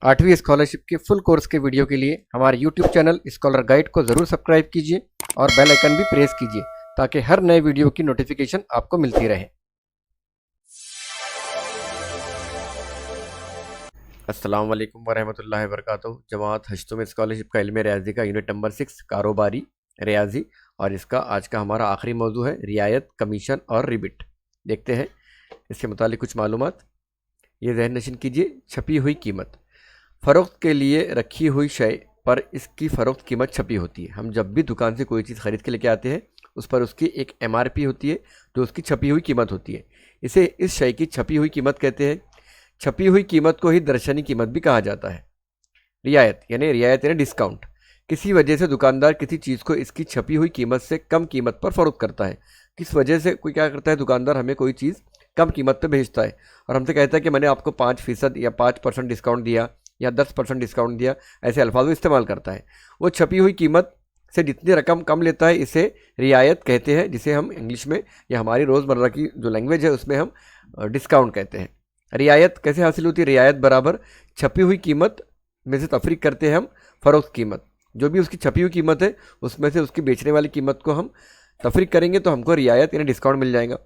8वीं स्कॉलरशिप के full course के वीडियो के लिए हमारे यूट्यूब चैनल स्कॉलर गाइड को ज़रूर सब्सक्राइब कीजिए और बेल आइकन भी प्रेस कीजिए ताकि हर नए वीडियो की नोटिफिकेशन आपको मिलती रहे। अस्सलाम वालेकुम वरहमतुल्लाहि वबरकातुहू। जमात हश्तुम स्कॉलरशिप का इल्म रियाजी का यूनिट नंबर 6 कारोबारी रियाजी, और इसका आज का हमारा आखिरी मौजू है रियायत, कमीशन और रिबिट। देखते हैं इसके मुतालिक कुछ मालूमात। ये जहन नशीन कीजिए। छपी हुई कीमत, फ़रोख्त के लिए रखी हुई शय पर इसकी फ़रोख्त कीमत छपी होती है। हम जब भी दुकान से कोई चीज़ ख़रीद के लेके आते हैं उस पर उसकी एक MRP होती है जो उसकी छपी हुई कीमत होती है। इसे इस शय की छपी हुई कीमत कहते हैं। छपी हुई कीमत को ही दर्शनी कीमत भी कहा जाता है। रियायत यानी डिस्काउंट। किसी वजह से दुकानदार किसी चीज़ को इसकी छपी हुई कीमत से कम कीमत पर फ़रोख्त करता है। किस वजह से कोई क्या करता है, दुकानदार हमें कोई चीज़ कम कीमत पर भेजता है और हमसे कहता है कि मैंने आपको 5% या 5% डिस्काउंट दिया या 10% डिस्काउंट दिया, ऐसे अल्फाज वो इस्तेमाल करता है। वो छपी हुई कीमत से जितनी रकम कम लेता है इसे रियायत कहते हैं, जिसे हम इंग्लिश में या हमारी रोज़मर्रा की जो लैंग्वेज है उसमें हम डिस्काउंट कहते हैं। रियायत कैसे हासिल होती है? रियायत बराबर छपी हुई कीमत में से तफरीक करते हैं हम फ़रोख्त कीमत। जो भी उसकी छपी हुई कीमत है उसमें से उसकी बेचने वाली कीमत को हम तफरीक करेंगे तो हमको रियायत यानी डिस्काउंट मिल जाएगा।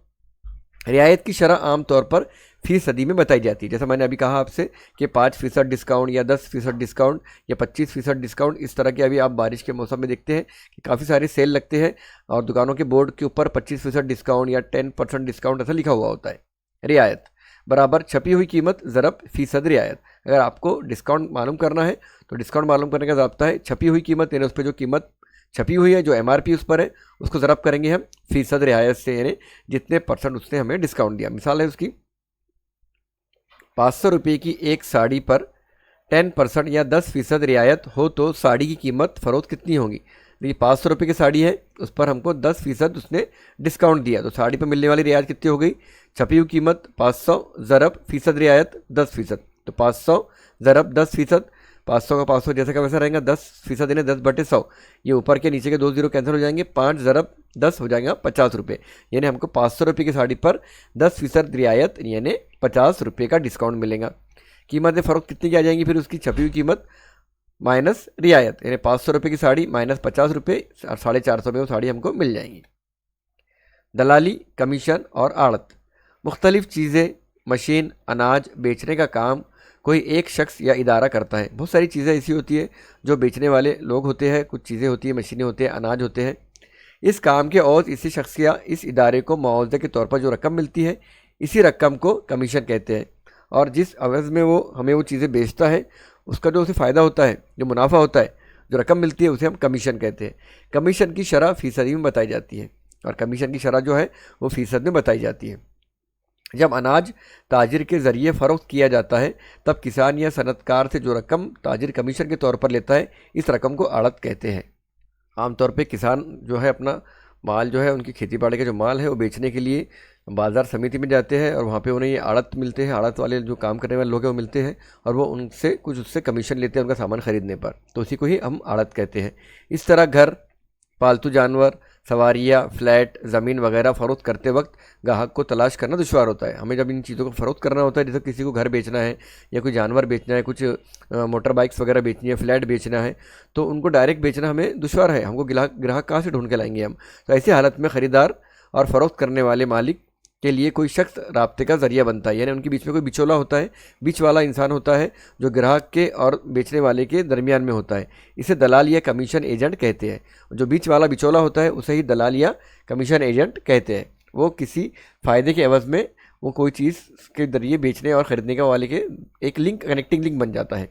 रियायत की शरह आम तौर पर फ़ीसदी में बताई जाती है। जैसा मैंने अभी कहा आपसे कि 5% डिस्काउंट या 10% डिस्काउंट या 25% डिस्काउंट, इस तरह के अभी आप बारिश के मौसम में देखते हैं कि काफ़ी सारे सेल लगते हैं और दुकानों के बोर्ड के ऊपर 25% डिस्काउंट या 10% डिस्काउंट ऐसा लिखा हुआ होता है। रियायत बराबर छपी हुई कीमत ज़रब फ़ीसद रियायत। अगर आपको डिस्काउंट मालूम करना है तो डिस्काउंट मालूम करने का ज़ाब्ता है छपी हुई कीमत, यानी उस पर जो कीमत छपी हुई है, जो MRP उस पर है, उसको ज़रब करेंगे हम फ़ीसद रियायत से, यानी जितने % उसने हमें डिस्काउंट दिया। मिसाल है उसकी 500 रुपये की एक साड़ी पर 10% या 10% रियायत हो तो साड़ी की कीमत फ़रोख्त कितनी होगी? देखिए 500 रुपये की साड़ी है, उस पर हमको 10% उसने डिस्काउंट दिया तो साड़ी पर मिलने वाली रियायत कितनी हो गई? छपी हुई कीमत 500 ज़रब फ़ीसद रियायत 10%, तो 500 ज़रब 10%, 500 का 500 जैसे का वैसा रहेगा, 10% यानी 10/100। ये ऊपर के नीचे के 2 जीरो कैंसिल हो जाएंगे, 5 ज़रब 10 हो जाएगा 50 रुपये। यानी हमको 500 रुपये की साड़ी पर 10% रियायत यानी 50 रुपये का डिस्काउंट मिलेगा। कीमत फ़रोख्त कितनी की आ जाएंगी? फिर उसकी छपी हुई कीमत माइनस रियायत, यानी 500 रुपये की साड़ी माइनस 50 रुपये, 450 में वो साड़ी हमको मिल जाएंगी। दलाली, कमीशन और आड़त। मुख्तलिफ़ चीज़ें, मशीन, अनाज बेचने का काम कोई एक शख्स या इदारा करता है। बहुत सारी चीज़ें ऐसी होती है जो बेचने वाले लोग होते हैं, कुछ चीज़ें होती हैं, मशीनें होती हैं, अनाज होते हैं। इस काम के और इसी शख्स या इस इदारे को मुआवजे के तौर पर जो रकम मिलती है इसी रकम को कमीशन कहते हैं। और जिस अवज़ में वो हमें वो चीज़ें बेचता है उसका जो उसे फ़ायदा होता है, जो मुनाफा होता है, जो रकम मिलती है, उसे हम कमीशन कहते हैं। कमीशन की शरह फ़ीसदी में बताई जाती है और कमीशन की शरह जो है वो फ़ीसद में बताई जाती है। जब अनाज ताजिर के ज़रिए फ़रोख्त किया जाता है तब किसान या सनतकार से जो रकम ताजिर कमीशन के तौर पर लेता है इस रकम को आड़त कहते हैं। आमतौर पे किसान जो है अपना माल जो है, उनकी खेती बाड़ी का जो माल है वो बेचने के लिए बाज़ार समिति में जाते हैं और वहाँ पे उन्हें ये आड़त मिलते हैं। आड़त वाले जो काम करने वाले लोग हैं वो मिलते हैं और वो उनसे कुछ उससे कमीशन लेते हैं उनका सामान ख़रीदने पर, तो उसी को ही हम आड़त कहते हैं। इस तरह घर, पालतू जानवर, सवारियाँ, फ्लैट, ज़मीन वगैरह फ़रोख्त करते वक्त ग्राहक को तलाश करना दुश्वार होता है। हमें जब इन चीज़ों को फ़रोख्त करना होता है, जैसे किसी को घर बेचना है या कोई जानवर बेचना है, कुछ मोटर बाइक्स वगैरह बेचनी है, फ्लैट बेचना है, तो उनको डायरेक्ट बेचना हमें दुश्वार है। हमको ग्राहक कहाँ से ढूंढ के लाएंगे हम? तो ऐसी हालत में ख़रीदार और फ़रोख्त करने वाले मालिक के लिए कोई शख्स राब्ते का ज़रिया बनता है, यानी उनके बीच में कोई बिचौला होता है, बीच वाला इंसान होता है जो ग्राहक के और बेचने वाले के दरमियान में होता है। इसे दलाल या कमीशन एजेंट कहते हैं। जो बीच वाला बिचौला होता है उसे ही दलाल या कमीशन एजेंट कहते हैं। वो किसी फ़ायदे के एवज़ में वो कोई चीज़ के ज़रिए बेचने और ख़रीदने का वाले के एक लिंक, कनेक्टिंग लिंक बन जाता है।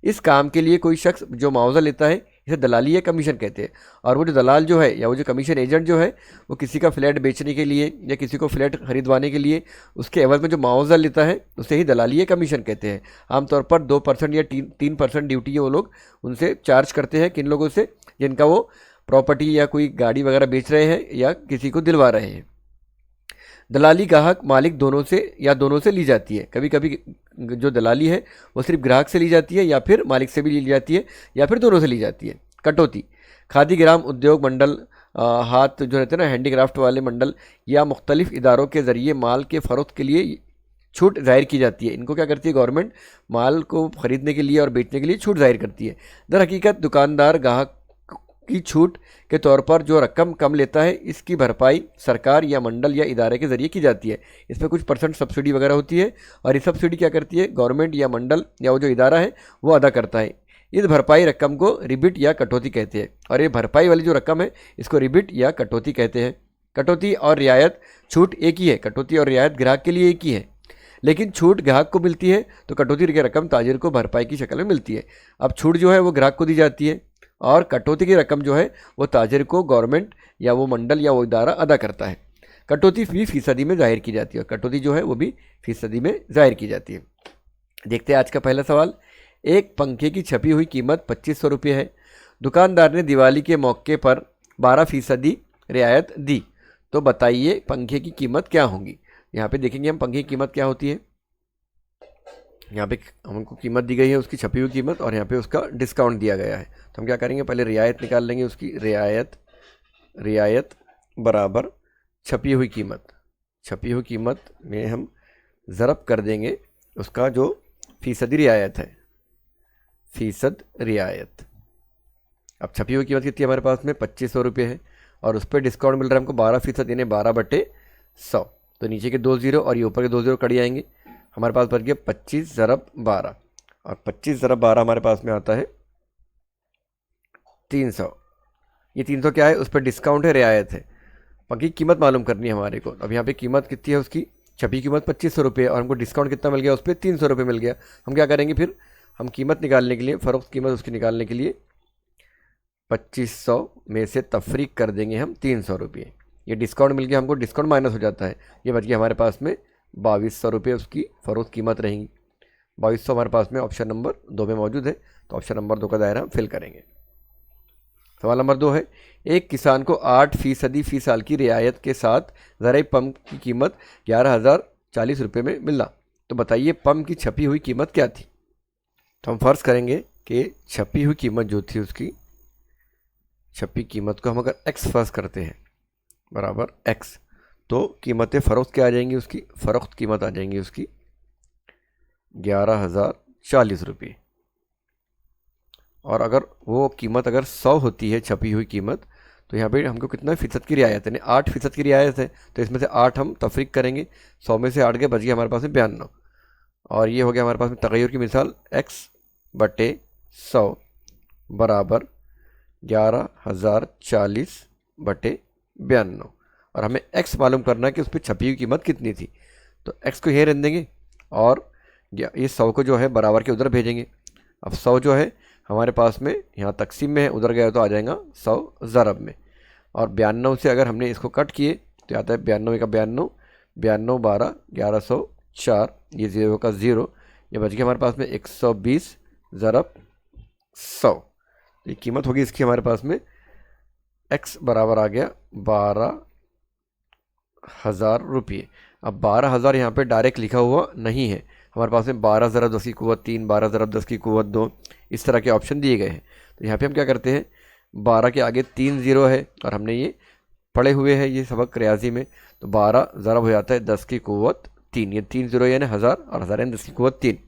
इस काम के लिए कोई शख्स जो मुआवजा लेता है इसे दलाली या कमीशन कहते हैं। और वो जो दलाल जो है या वो जो कमीशन एजेंट जो है वो किसी का फ्लैट बेचने के लिए या किसी को फ्लैट खरीदवाने के लिए उसके एवज़ में जो मुआवजा लेता है उसे ही दलाली या कमीशन कहते हैं। आमतौर पर 2% या 3% ड्यूटी है वो लोग उनसे चार्ज करते हैं, किन लोगों से? जिनका वो प्रॉपर्टी या कोई गाड़ी वगैरह बेच रहे हैं या किसी को दिलवा रहे हैं। दलाली ग्राहक मालिक दोनों से या दोनों से ली जाती है। कभी कभी जो दलाली है वो सिर्फ ग्राहक से ली जाती है या फिर मालिक से भी ली जाती है या फिर दोनों से ली जाती है। कटौती, खादी ग्राम उद्योग मंडल, हाथ जो रहते हैं ना, हैंडीक्राफ्ट वाले मंडल या मुख्तलिफ इदारों के ज़रिए माल के फ़रोख्त के लिए छूट जाहिर की जाती है। इनको क्या करती है गवर्नमेंट, माल को खरीदने के लिए और बेचने के लिए छूट जाहिर करती है। दर हकीकत दुकानदार ग्राहक की छूट के तौर पर जो रकम कम लेता है, इसकी भरपाई सरकार या मंडल या इदारे के ज़रिए की जाती है। इसमें कुछ परसेंट सब्सिडी वगैरह होती है और ये सब्सिडी क्या करती है, गवर्नमेंट या मंडल या वो जो इदारा है वो अदा करता है। इस भरपाई रकम को रिबिट या कटौती कहते हैं। और ये भरपाई वाली जो रकम है इसको रिबिट या कटौती कहते हैं। कटौती और रियायत छूट एक ही है, कटौती और रियायत ग्राहक के लिए एक ही है, लेकिन छूट ग्राहक को मिलती है तो कटौती की रकम ताजिर को भरपाई की शक्ल में मिलती है। अब छूट जो है वो ग्राहक को दी जाती है और कटौती की रकम जो है वो ताजिर को गवर्नमेंट या वो मंडल या वो इदारा अदा करता है। कटौती भी फीसदी में जाहिर की जाती है और कटौती जो है वो भी फीसदी में जाहिर की जाती है। देखते हैं आज का पहला सवाल। एक पंखे की छपी हुई कीमत 2500 रुपये है। दुकानदार ने दिवाली के मौके पर 12% रियायत दी, तो बताइए पंखे की कीमत क्या होगी। यहाँ पे देखेंगे हम पंखे की कीमत क्या होती है। यहाँ पे हमको कीमत दी गई है उसकी छपी हुई कीमत और यहाँ पे उसका डिस्काउंट दिया गया है। तो हम क्या करेंगे, पहले रियायत निकाल लेंगे उसकी। रियायत बराबर छपी हुई कीमत। छपी हुई कीमत में हम ज़रब कर देंगे उसका जो फीसदी रियायत है, फीसद रियायत। अब छपी हुई कीमत कितनी है हमारे पास में, 2500 रुपये है और उस पर डिस्काउंट मिल रहा है हमको 12%, यानी 12/100। तो नीचे के 2 0 और ये ऊपर के 2 0 कट जाएंगे। हमारे पास बच गया 25 ज़रब 12 और 25 ज़रब 12 हमारे पास में आता है 300। ये 300 क्या है, उस पर डिस्काउंट है, रियायत है। बाकी कीमत मालूम करनी है हमारे को। अब यहाँ पे कीमत कितनी है उसकी, छपी कीमत 2500 रुपये और हमको डिस्काउंट कितना मिल गया, उस पर 300 रुपये मिल गया। हम क्या करेंगे फिर, हम कीमत निकालने के लिए, फ़रोख्त कीमत उसकी निकालने के लिए 2500 में से तफरीक कर देंगे हम 300 रुपये। ये डिस्काउंट मिल गया हमको, डिस्काउंट माइनस हो जाता है, ये बच गया हमारे पास में 2200 रुपये उसकी फ़रोख्त कीमत रहेंगी। 2200 हमारे पास में ऑप्शन नंबर 2 में मौजूद है, तो ऑप्शन नंबर 2 का दायरा हम फिल करेंगे। सवाल नंबर 2 है, एक किसान को 8% फी साल की रियायत के साथ ज़राई पंप की कीमत 11,040 रुपये में मिला, तो बताइए पंप की छपी हुई कीमत क्या थी। तो हम फ़र्ज़ करेंगे कि छपी हुई कीमत जो थी उसकी छपी कीमत को हम अगर x फ़र्ज़ करते हैं बराबर x, तो कीमतें फ़रोख्त क्या आ जाएंगी, उसकी फ़रोख्त कीमत आ जाएंगी उसकी 11,040 रुपये। और अगर वो कीमत अगर 100 होती है छपी हुई कीमत, तो यहाँ पे हमको कितना फ़ीसद की रियायत है, यानी 8% की रियायत है। तो इसमें से 8 हम तफरीक करेंगे, 100 में से 8 के बच गया हमारे पास में 92 और ये हो गया हमारे पास में तग़य्युर की मिसाल x/100 बराबर 11,040/92 और हमें x मालूम करना है कि उस पर छपी हुई कीमत कितनी थी। तो x को यहीं रहने देंगे और ये 100 को जो है बराबर के उधर भेजेंगे। अब 100 जो है हमारे पास में यहाँ तकसीम में है, उधर गया तो आ जाएगा 100 ज़रब में। और 92 से अगर हमने इसको कट किए तो आता है 92 का 92, 92 12 1104, ये 0 का 0, ये बच गया हमारे पास में 120 ज़रब 100। ये कीमत होगी इसकी हमारे पास में x बराबर आ गया 12,000 रुपये। अब 12,000 यहाँ पे डायरेक्ट लिखा हुआ नहीं है, हमारे पास में 12 ज़रब 10 की कुव्वत 3, 12 ज़रब 10 की कुव्वत 2, इस तरह के ऑप्शन दिए गए हैं। तो यहाँ पे हम क्या करते हैं, 12 के आगे 3 0 है और हमने ये पढ़े हुए हैं ये सबक रियाजी में, तो 12 ज़रब हो जाता है 10 की कुव्वत 3, ये 3 0 यानी 1000 और 1000 यानी 10 की कुव्वत 3।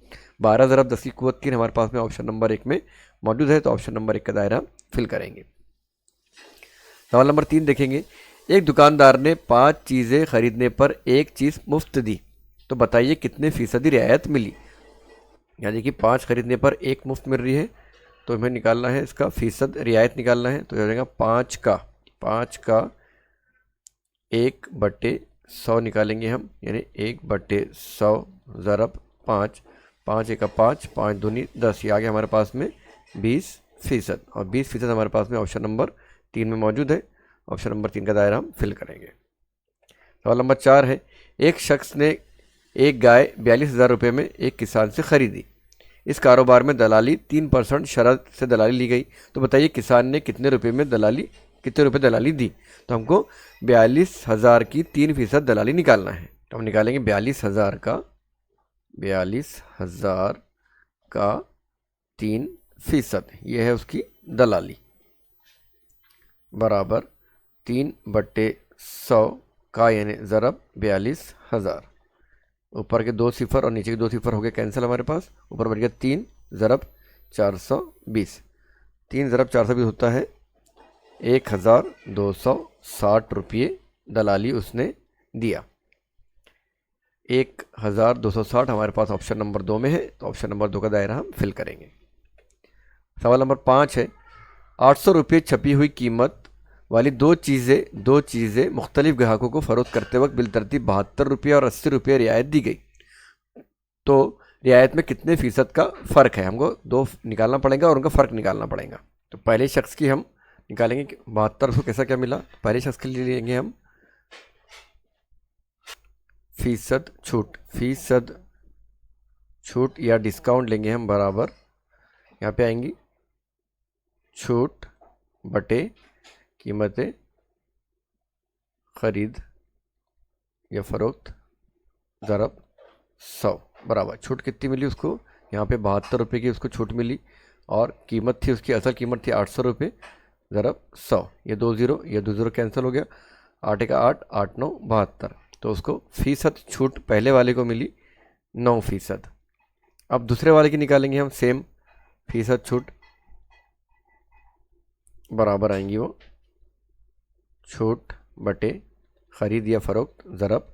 12 ज़रब 10 की कुव्वत 3 हमारे पास में ऑप्शन नंबर 1 में मौजूद है, तो ऑप्शन नंबर 1 का दायरा फिल करेंगे। सवाल नंबर 3 देखेंगे, एक दुकानदार ने 5 चीज़ें खरीदने पर एक चीज़ मुफ्त दी, तो बताइए कितने फ़ीसदी रियायत मिली। यानी कि 5 खरीदने पर एक मुफ्त मिल रही है, तो हमें निकालना है इसका फ़ीसद रियायत निकालना है। तो हो जाएगा 5 का 1/100 निकालेंगे हम, यानी 1/100 ज़रब 5, 5 1 5, 5 दूनी 10, ये आ गया हमारे पास में 20% और 20% हमारे पास में ऑप्शन नंबर 3 में मौजूद है। ऑप्शन नंबर 3 का दायरा हम फिल करेंगे। सवाल नंबर 4 है, एक शख्स ने एक गाय 42,000 रुपये में एक किसान से ख़रीदी। इस कारोबार में दलाली 3% शरत से दलाली ली गई, तो बताइए किसान ने कितने रुपये दलाली दी। तो हमको 42,000 की 3% दलाली निकालना है, तो हम निकालेंगे 42,000 का 3%, ये है उसकी दलाली, बराबर 3/100 का यानी ज़रब 42,000। ऊपर के 2 सिफर और नीचे के 2 सिफर हो गए कैंसिल हमारे पास। ऊपर बढ़ गया 3 ज़रब 420। 3 ज़रब 420 होता है 1260 रुपये दलाली उसने दिया। 1260 हमारे पास ऑप्शन नंबर 2 में है, तो ऑप्शन नंबर 2 का दायरा हम फिल करेंगे। सवाल नंबर 5 है, 800 रुपये छपी हुई कीमत वाली दो चीज़ें मुख्तलिफ ग्राहकों को फ़रोख्त करते वक्त बिलतरतीब 72 रुपये और 80 रुपये रियायत दी गई, तो रियायत में कितने फ़ीसद का फ़र्क है? हमको दो निकालना पड़ेगा और उनका फ़र्क निकालना पड़ेगा। तो पहले शख्स की हम निकालेंगे कि 72 को कैसा क्या मिला। पहले शख्स के लिए लेंगे हम फ़ीसद छूट या डिस्काउंट लेंगे हम, बराबर यहाँ पे आएंगी छूट बटे कीमतें ख़रीद या फ़रोख्त ज़रब 100 बराबर छूट कितनी मिली उसको, यहाँ पे 72 रुपये की उसको छूट मिली और कीमत थी उसकी, असल कीमत थी 800 रुपये ज़रब 100। ये 2 ज़ीरो कैंसिल हो गया, 8 का 8, 8 9 72। तो उसको फ़ीसद छूट पहले वाले को मिली 9%। अब दूसरे वाले की निकालेंगे हम सेम फ़ीसद छूट, बराबर आएंगी वो छूट बटे ख़रीद या फ़रोख्त ज़रब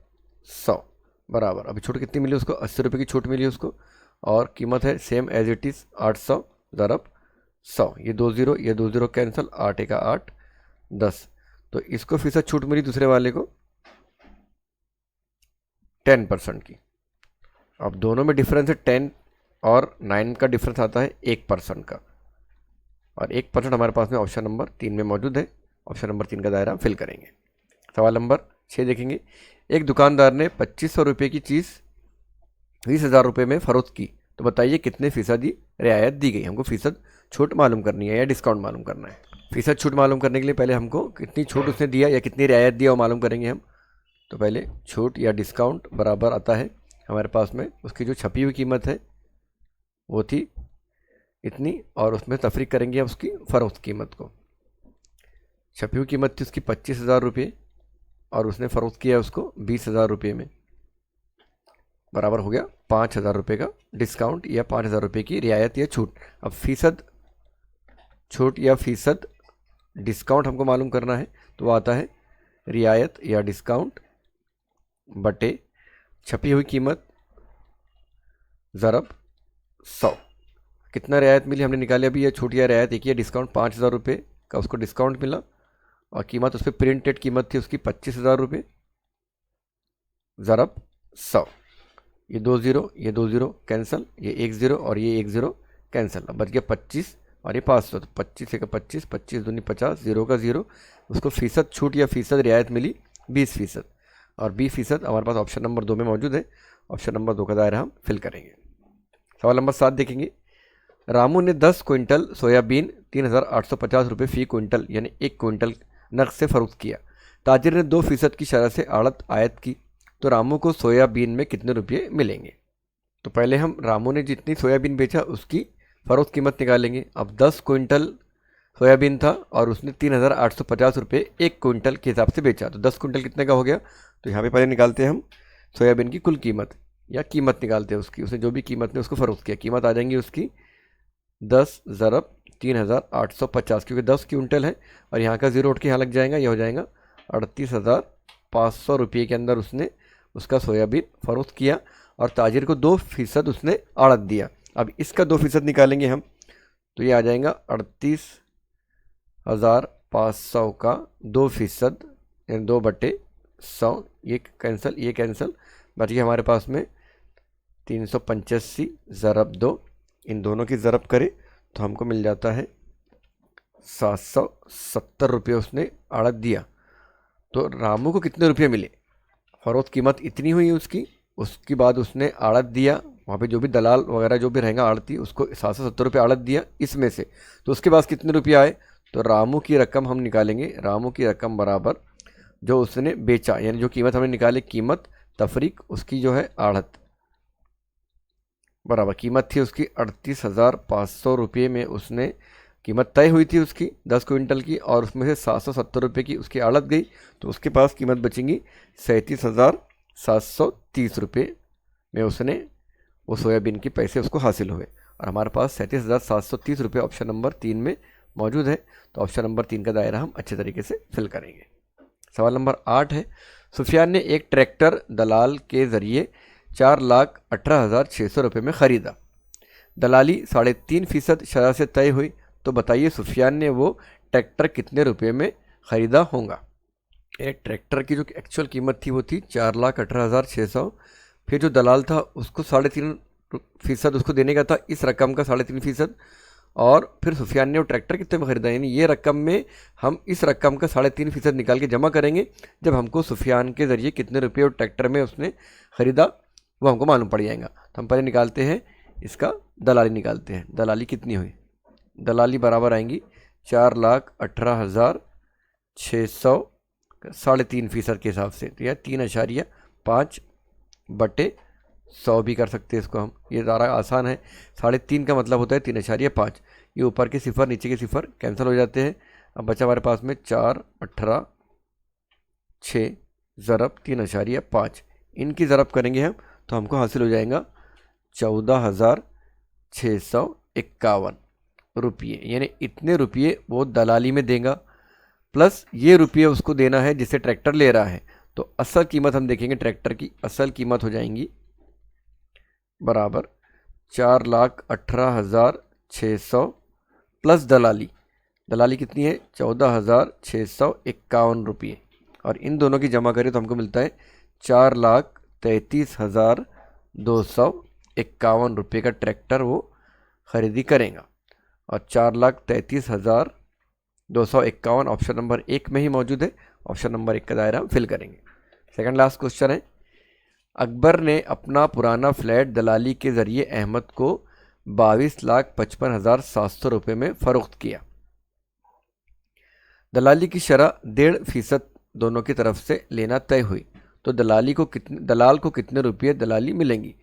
100 बराबर। अभी छूट कितनी मिली उसको, 80 रुपये की छूट मिली उसको और कीमत है सेम एज इट इज़ 800 ज़रब 100। ये 2 ज़ीरो कैंसिल, 8 का 8 10। तो इसको फ़ीसद छूट मिली दूसरे वाले को 10% की। अब दोनों में डिफरेंस है 10 और 9 का डिफरेंस आता है 1% का, और 1% हमारे पास में ऑप्शन नंबर 3 में मौजूद है। ऑप्शन नंबर 3 का दायरा हम फिल करेंगे। सवाल नंबर 6 देखेंगे, एक दुकानदार ने 2500 रुपये की चीज़ 20,000 रुपये में फ़रोख्त की, तो बताइए कितने फ़ीसदी रियायत दी गई। हमको फ़ीसद छूट मालूम करनी है या डिस्काउंट मालूम करना है। फ़ीसद छूट मालूम करने के लिए पहले हमको कितनी छूट उसने दिया या कितनी रियायत दिया वो मालूम करेंगे हम। तो पहले छूट या डिस्काउंट बराबर आता है हमारे पास में उसकी जो छपी हुई कीमत है वो थी इतनी, और उसमें तफरीक करेंगे हम उसकी फ़रोख्त कीमत को। छपी हुई कीमत थी उसकी 25,000 रुपये और उसने फ़रोख्त किया उसको 20,000 रुपये में, बराबर हो गया 5,000 रुपये का डिस्काउंट या 5,000 रुपये की रियायत या छूट। अब फ़ीसद छूट या फ़ीसद डिस्काउंट हमको मालूम करना है, तो वो आता है रियायत या डिस्काउंट बटे छपी हुई कीमत ज़रब 100। कितना रियायत मिली हमने निकाली अभी, यह छूट या रियायत एक ही है। डिस्काउंट 5,000 रुपये का उसको डिस्काउंट मिला और कीमत उस पर प्रिंटेड कीमत थी उसकी 25,000 रुपये ज़रब 100। ये 2 ज़ीरो कैंसिल, ये 1 ज़ीरो और ये 1 ज़ीरो कैंसिल। अब बच गया 25 और ये 500, तो 25 का 25, 25 दूनी 50, ज़ीरो का ज़ीरो। उसको फ़ीसद छूट या फ़ीसद रियायत मिली 20%, और 20% हमारे पास ऑप्शन नंबर 2 में मौजूद है। ऑप्शन नंबर 2 का दायरा हम फिल करेंगे। सवाल नंबर 7 देखेंगे, रामू ने 10 क्विंटल सोयाबीन 3,850 रुपये फ़ी क्विंटल यानी 1 क्विंटल नक़द से फ़रोख्त किया। ताजिर ने 2% की शरह से आड़त आयत की, तो रामू को सोयाबीन में कितने रुपये मिलेंगे। तो पहले हम रामू ने जितनी सोयाबीन बेचा उसकी फ़रोख्त कीमत निकालेंगे। अब 10 क्विंटल सोयाबीन था और उसने 3,850 रुपये 1 क्विंटल के हिसाब से बेचा, तो 10 क्विंटल कितने का हो गया। तो यहाँ पे पहले निकालते हैं हम सोयाबीन की कुल कीमत या कीमत निकालते हैं उसकी, उसने जो भी कीमत ने उसको फ़रोख्त किया, कीमत आ जाएंगी उसकी 10 ज़रब 3,850, क्योंकि 10 क्विंटल है और यहाँ का ज़ीरो उठ के यहाँ लग जाएगा, यह हो जाएगा 38,500 रुपये के अंदर उसने उसका सोयाबीन फ़रोख्त किया और ताजिर को 2% उसने आड़त दिया। अब इसका 2% निकालेंगे हम, तो ये आ जाएगा 38,500 का 2% यानी 2/100। ये कैंसिल, बच गया हमारे पास में 385 ज़रब 2। इन दोनों की ज़रब करें तो हमको मिल जाता है 770 रुपये उसने आड़त दिया। तो रामू को कितने रुपये मिले, फ़रोख्त कीमत इतनी हुई उसकी बाद उसने आड़त दिया, वहाँ पे जो भी दलाल वगैरह जो भी रहेगा आड़ती उसको 770 रुपये आड़त दिया इसमें से, तो उसके पास कितने रुपये आए। तो रामू की रकम हम निकालेंगे, रामू की रकम बराबर जो उसने बेचा यानी जो कीमत हमने निकाली, कीमत तफरीक उसकी जो है आड़त, बराबर कीमत थी उसकी 38,500 रुपये में उसने कीमत तय हुई थी उसकी 10 क्विंटल की, और उसमें से 770 रुपये की उसकी आड़त गई, तो उसके पास कीमत बचेंगी 37,730 रुपये में उसने वो सोयाबीन के पैसे उसको हासिल हुए। और हमारे पास 37,730 रुपये ऑप्शन नंबर 3 में मौजूद है। तो ऑप्शन नंबर 3 का दायरा हम अच्छे तरीके से फिल करेंगे। सवाल नंबर 8 है, सुफियान ने एक ट्रैक्टर दलाल के ज़रिए 4,18,600 रुपये में ख़रीदा। दलाली 3.5% शरह से तय हुई, तो बताइए सुफियान ने वो ट्रैक्टर कितने रुपये में ख़रीदा होगा। एक ट्रैक्टर की जो एक्चुअल कीमत थी वो थी 4,18,600। फिर जो दलाल था उसको 3.5% उसको देने का था, इस रकम का 3.5%। और फिर सुफियान ने वो ट्रैक्टर कितने में ख़रीदा, यानी ये रकम में हम इस रकम का 3.5% निकाल के जमा करेंगे जब हमको सुफियान के ज़रिए कितने रुपये वो ट्रैक्टर में उसने ख़रीदा वो हमको मालूम पड़ जाएगा। तो हम पहले निकालते हैं इसका दलाली निकालते हैं। दलाली कितनी हुई, दलाली बराबर आएंगी 4,18,600 3.5% के हिसाब से, तो यह 3.5 बटे 100 भी कर सकते हैं इसको हम, ये ज़रा आसान है। 3.5 का मतलब होता है 3.5, ये ऊपर के सिफर नीचे के सिफर कैंसिल हो जाते हैं। अब बचा हमारे पास में 4,18,6 ज़रब 3.5, इनकी ज़रब करेंगे हम तो हमको हासिल हो जाएगा 14,651 रुपये, यानी इतने रुपये वो दलाली में देगा प्लस ये रुपये उसको देना है जिसे ट्रैक्टर ले रहा है। तो असल कीमत हम देखेंगे, ट्रैक्टर की असल कीमत हो जाएंगी बराबर 4,18,600 प्लस दलाली, दलाली कितनी है 14,651 रुपये, और इन दोनों की जमा करें तो हमको मिलता है 4,33,251 रुपये का ट्रैक्टर वो ख़रीदी करेगा। और 4,33,251 ऑप्शन नंबर 1 में ही मौजूद है। ऑप्शन नंबर 1 का दायरा हम फिल करेंगे। सेकंड लास्ट क्वेश्चन है, अकबर ने अपना पुराना फ्लैट दलाली के ज़रिए अहमद को 22,55,700 रुपये में फ़रोख्त किया। दलाली की शरह 1.5% दोनों की तरफ से लेना तय हुई, तो दलाल को कितने रुपये दलाली मिलेंगी।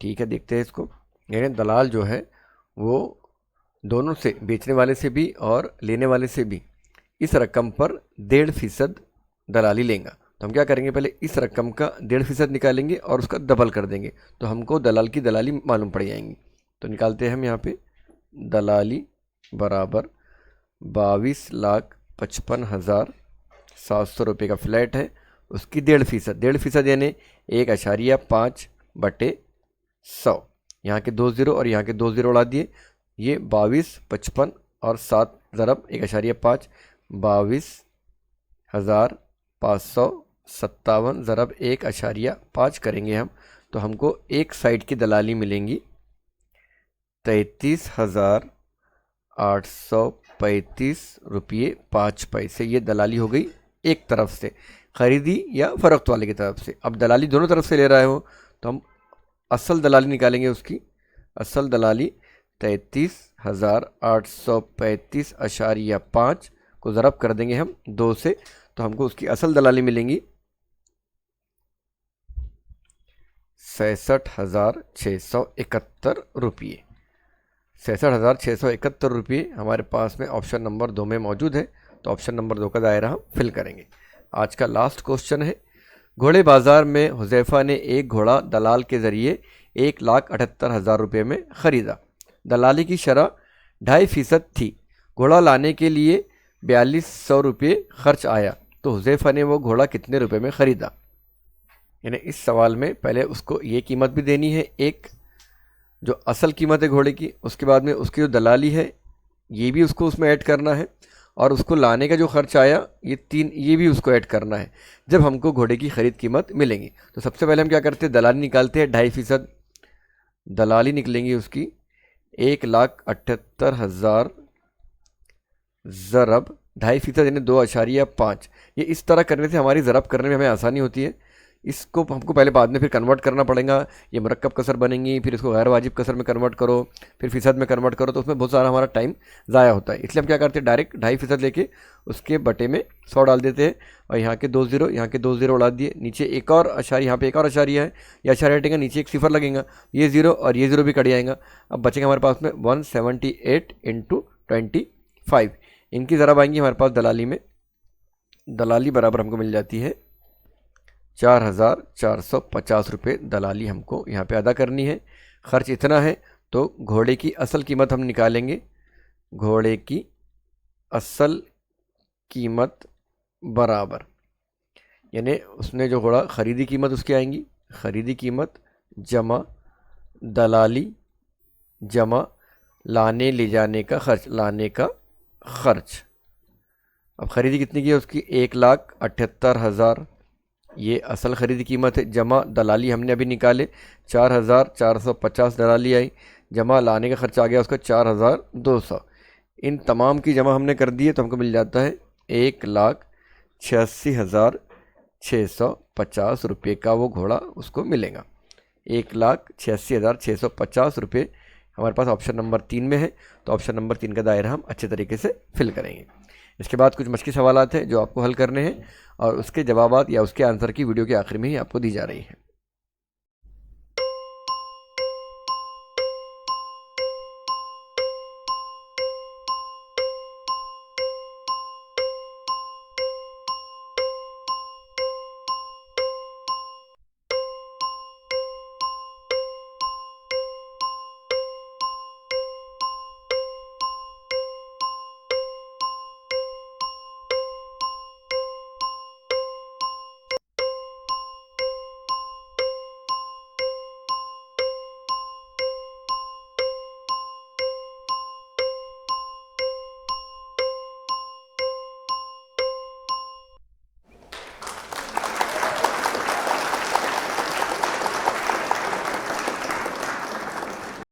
ठीक है, देखते हैं इसको। यानी दलाल जो है वो दोनों से, बेचने वाले से भी और लेने वाले से भी, इस रकम पर 1.5% दलाली लेगा। तो हम क्या करेंगे, पहले इस रकम का 1.5% निकालेंगे और उसका डबल कर देंगे तो हमको दलाल की दलाली मालूम पड़ जाएंगी। तो निकालते हैं हम यहाँ पे, दलाली बराबर 22,55,700 रुपये का फ्लैट है, उसकी 1.5% यानी 1.5 बटे 100। यहाँ के 2 ज़ीरो और यहाँ के 2 ज़ीरो उड़ा दिए, ये 22, 55 और 7 ज़रब 1.5 22,557 ज़रब 1.5 करेंगे हम तो हमको एक साइड की दलाली मिलेंगी 33,835 रुपये 5 पैसे। ये दलाली हो गई एक तरफ से, ख़रीदी या फ़रोख्त वाले की तरफ से। अब दलाली दोनों तरफ से ले रहा हो तो हम असल दलाली निकालेंगे, उसकी असल दलाली 33,835.5 को ज़रब कर देंगे हम 2 से, तो हमको उसकी असल दलाली मिलेंगी 66,671 रुपये। 66,671 रुपये हमारे पास में ऑप्शन नंबर 2 में मौजूद है। तो ऑप्शन नंबर 2 का दायरा हम फिल करेंगे। आज का लास्ट क्वेश्चन है, घोड़े बाज़ार में हुज़ैफ़ा ने एक घोड़ा दलाल के ज़रिए 1,78,000 रुपये में ख़रीदा। दलाली की शरह 2.5% थी। घोड़ा लाने के लिए 4,200 रुपये खर्च आया, तो हुज़ैफ़ा ने वो घोड़ा कितने रुपए में ख़रीदा। यानी इस सवाल में पहले उसको ये कीमत भी देनी है, एक जो असल कीमत है घोड़े की, उसके बाद में उसकी जो दलाली है ये भी उसको उसमें ऐड करना है, और उसको लाने का जो खर्च आया ये भी उसको ऐड करना है जब हमको घोड़े की ख़रीद कीमत मिलेंगी। तो सबसे पहले हम क्या करते हैं, दलाली निकालते हैं। 2.5% दलाली निकलेंगी उसकी 1,78,000 ज़रब 2.5% यानी 2.5। ये इस तरह करने से हमारी ज़रब करने में हमें आसानी होती है। इसको हमको पहले बाद में फिर कन्वर्ट करना पड़ेगा, ये मुरक्कब कसर बनेंगी, फिर इसको गैर वाजिब कसर में कन्वर्ट करो, फिर फ़ीसद में कन्वर्ट करो, तो उसमें बहुत सारा हमारा टाइम ज़ाया होता है। इसलिए हम क्या करते हैं, डायरेक्ट 2.5% लेके उसके बटे में 100 डाल देते हैं, और यहाँ के 2 ज़ीरो यहाँ के 2 ज़ीरो उड़ा दिए, नीचे एक और अशारी, यहाँ पे एक और अशारिया है, ये अशारिया हटेगा, नीचे एक सिफर लगेगा, ये ज़ीरो और ये ज़ीरो भी कट जाएगा। अब बचेगा हमारे पास में 178 × 25, इनकी ज़रा आएंगी हमारे पास दलाली में। दलाली बराबर हमको मिल जाती है 4,450 रुपये दलाली हमको यहाँ पे अदा करनी है। खर्च इतना है तो घोड़े की असल कीमत हम निकालेंगे। घोड़े की असल कीमत बराबर, यानी उसने जो घोड़ा ख़रीदी कीमत उसकी आएंगी, ख़रीदी कीमत जमा दलाली जमा लाने ले जाने का खर्च, लाने का खर्च। अब ख़रीदी कितनी की है उसकी 1,78,000, ये असल ख़रीदी कीमत है, जमा दलाली हमने अभी निकाले 4,450 दलाली आई, जमा लाने का खर्च आ गया उसका 4,200। इन तमाम की जमा हमने कर दी है तो हमको मिल जाता है 1,86,650 रुपये का वो घोड़ा उसको मिलेगा। 1,86,650 रुपये हमारे पास ऑप्शन नंबर 3 में है। तो ऑप्शन नंबर 3 का दायरा हम अच्छे तरीके से फिल करेंगे। इसके बाद कुछ मश्की सवालात हैं जो आपको हल करने हैं और उसके जवाबात या उसके आंसर की वीडियो के आखिर में ही आपको दी जा रही है।